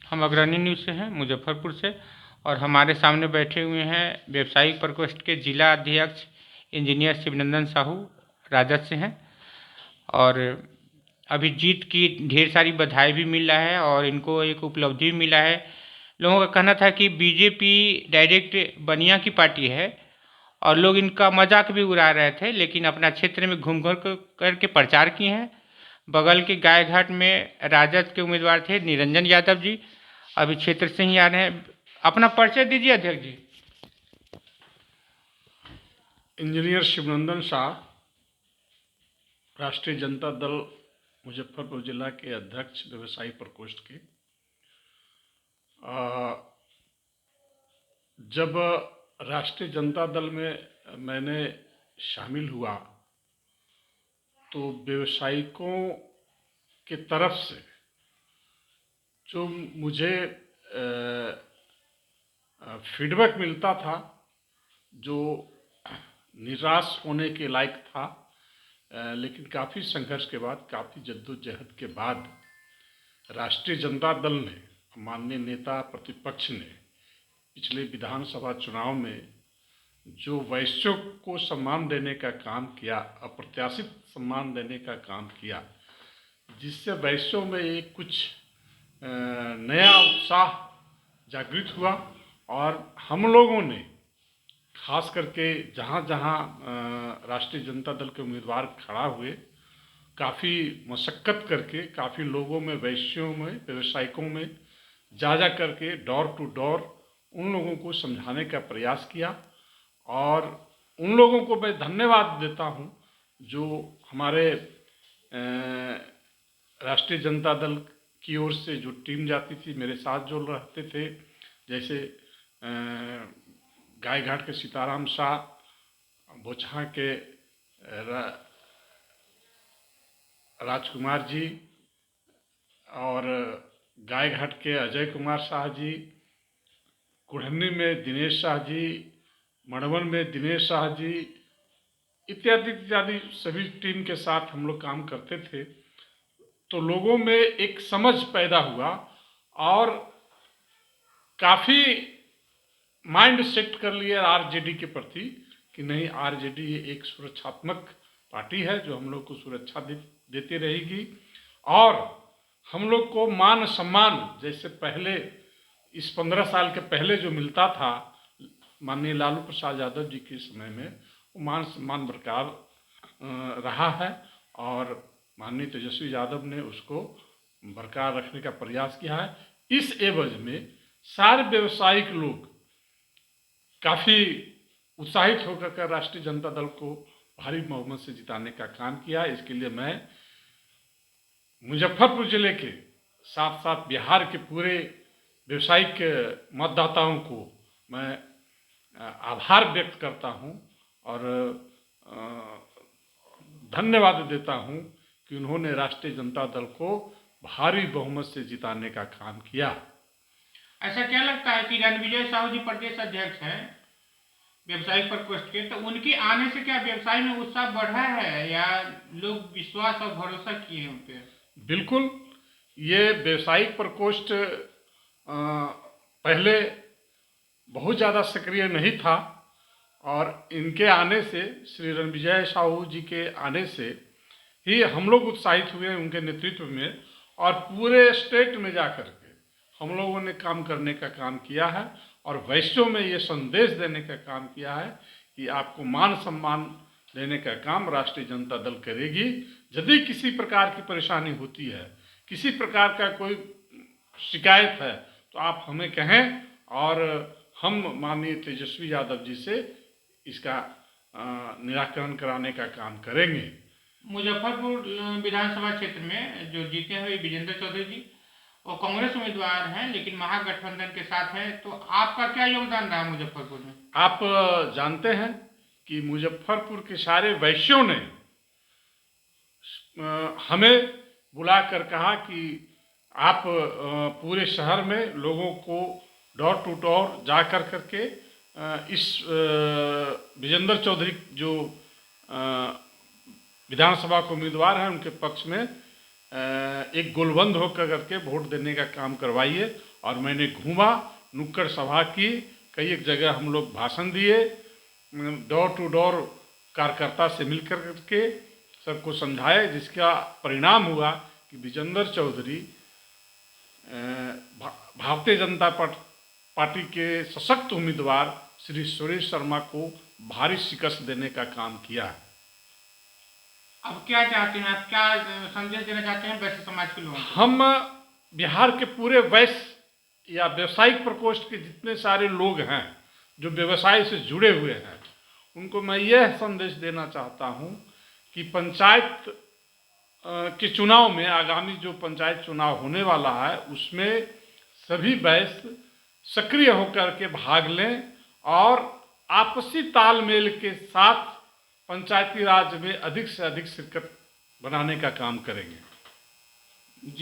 हम अग्रणी न्यूज़ से हैं, मुजफ्फरपुर से। और हमारे सामने बैठे हुए हैं व्यवसायिक प्रकोष्ठ के जिला अध्यक्ष इंजीनियर शिवनंदन साहू, राजद से हैं। और अभी जीत की ढेर सारी बधाई भी मिल रहा है और इनको एक उपलब्धि भी मिला है। लोगों का कहना था कि बीजेपी डायरेक्ट बनिया की पार्टी है और लोग इनका मजाक भी उड़ा रहे थे, लेकिन अपना क्षेत्र में घूम घूम करके प्रचार किए हैं। बगल के गायघाट में राजद के उम्मीदवार थे निरंजन यादव जी, अभी क्षेत्र से ही आ रहे हैं। अपना परिचय दीजिए अध्यक्ष जी। इंजीनियर शिवनंदन शाह, राष्ट्रीय जनता दल मुजफ्फरपुर जिला के अध्यक्ष व्यवसायी प्रकोष्ठ के। जब राष्ट्रीय जनता दल में मैंने शामिल हुआ तो व्यवसायिकों के तरफ से जो मुझे फीडबैक मिलता था, जो निराश होने के लायक था, लेकिन काफ़ी संघर्ष के बाद, काफ़ी जद्दोजहद के बाद राष्ट्रीय जनता दल ने, माननीय नेता प्रतिपक्ष ने पिछले विधानसभा चुनाव में जो वैश्यों को सम्मान देने का काम किया, अप्रत्याशित सम्मान देने का काम किया, जिससे वैश्यों में एक कुछ नया उत्साह जागृत हुआ। और हम लोगों ने खास करके जहाँ जहाँ राष्ट्रीय जनता दल के उम्मीदवार खड़ा हुए, काफ़ी मशक्क़त करके, काफ़ी लोगों में, वैश्यों में, व्यवसायिकों में जा करके डोर टू डोर उन लोगों को समझाने का प्रयास किया। और उन लोगों को मैं धन्यवाद देता हूँ जो हमारे राष्ट्रीय जनता दल की ओर से जो टीम जाती थी, मेरे साथ जो रहते थे, जैसे गायघाट के सीताराम शाह, बोचहा के राजकुमार जी, और गायघाट के अजय कुमार शाह जी, कुढ़नी में दिनेश शाह जी, मड़वन में दिनेश शाह जी, इत्यादि इत्यादि सभी टीम के साथ हम लोग काम करते थे। तो लोगों में एक समझ पैदा हुआ और काफ़ी माइंड सेट कर लिया आरजेडी के प्रति कि नहीं, आरजेडी एक सुरक्षात्मक पार्टी है जो हम लोग को सुरक्षा देती रहेगी। और हम लोग को मान सम्मान जैसे पहले इस 15 साल के पहले जो मिलता था माननीय लालू प्रसाद यादव जी के समय में, वो मान सम्मान बरकरार रहा है और माननीय तेजस्वी यादव ने उसको बरकरार रखने का प्रयास किया है। इस एवज में सारे व्यवसायिक लोग काफ़ी उत्साहित होकर राष्ट्रीय जनता दल को भारी बहुमत से जिताने का काम किया। इसके लिए मैं मुजफ्फरपुर जिले के साथ साथ बिहार के पूरे व्यवसायिक मतदाताओं को मैं आभार व्यक्त करता हूं और धन्यवाद देता हूं कि उन्होंने राष्ट्रीय जनता दल को भारी बहुमत से जिताने का काम किया। ऐसा क्या लगता है कि रणविजय साहू जी प्रदेश अध्यक्ष हैं व्यवसायिक प्रकोष्ठ के, तो उनके आने से क्या व्यवसाय में उत्साह बढ़ा है या लोग विश्वास और भरोसा किए हैं उन पे? बिल्कुल, ये व्यवसायिक प्रकोष्ठ पहले बहुत ज़्यादा सक्रिय नहीं था और इनके आने से, श्री रणविजय साहू जी के आने से ही हम लोग उत्साहित हुए उनके नेतृत्व में। और पूरे स्टेट में जाकर के हम लोगों ने काम करने का काम किया है और वैश्यों में ये संदेश देने का काम किया है कि आपको मान सम्मान देने का काम राष्ट्रीय जनता दल करेगी। यदि किसी प्रकार की परेशानी होती है, किसी प्रकार का कोई शिकायत है, तो आप हमें कहें और हम माननीय तेजस्वी यादव जी से इसका निराकरण कराने का काम करेंगे। मुजफ्फरपुर विधानसभा क्षेत्र में जो जीते हुए विजेंद्र चौधरी जी, वो कांग्रेस उम्मीदवार हैं लेकिन महागठबंधन के साथ हैं, तो आपका क्या योगदान रहा मुजफ्फरपुर में? आप जानते हैं कि मुजफ्फरपुर के सारे वैश्यों ने हमें बुलाकर कहा कि आप पूरे शहर में लोगों को डोर टू डोर जा करके इस विजेंद्र चौधरी जो विधानसभा के उम्मीदवार हैं उनके पक्ष में एक गोलबंद होकर करके वोट देने का काम करवाइए। और मैंने घूमा, नुक्कड़ सभा की, कई एक जगह हम लोग भाषण दिए, डोर टू डोर कार्यकर्ता से मिल कर के सबको समझाए, जिसका परिणाम हुआ कि विजेंद्र चौधरी भारतीय जनता पार्टी के सशक्त उम्मीदवार श्री सुरेश शर्मा को भारी शिकस्त देने का काम किया। अब क्या चाहते हैं आप, क्या संदेश देना चाहते हैं वैश्य समाज के लोगों को? हम बिहार के पूरे वैश्य या व्यवसायिक प्रकोष्ठ के जितने सारे लोग हैं जो व्यवसाय से जुड़े हुए हैं, उनको मैं यह संदेश देना चाहता हूं कि पंचायत के चुनाव में, आगामी जो पंचायत चुनाव होने वाला है, उसमें सभी वैश्य सक्रिय होकर के भाग लें और आपसी तालमेल के साथ पंचायती राज में अधिक से अधिक शिरकत बनाने का काम करेंगे।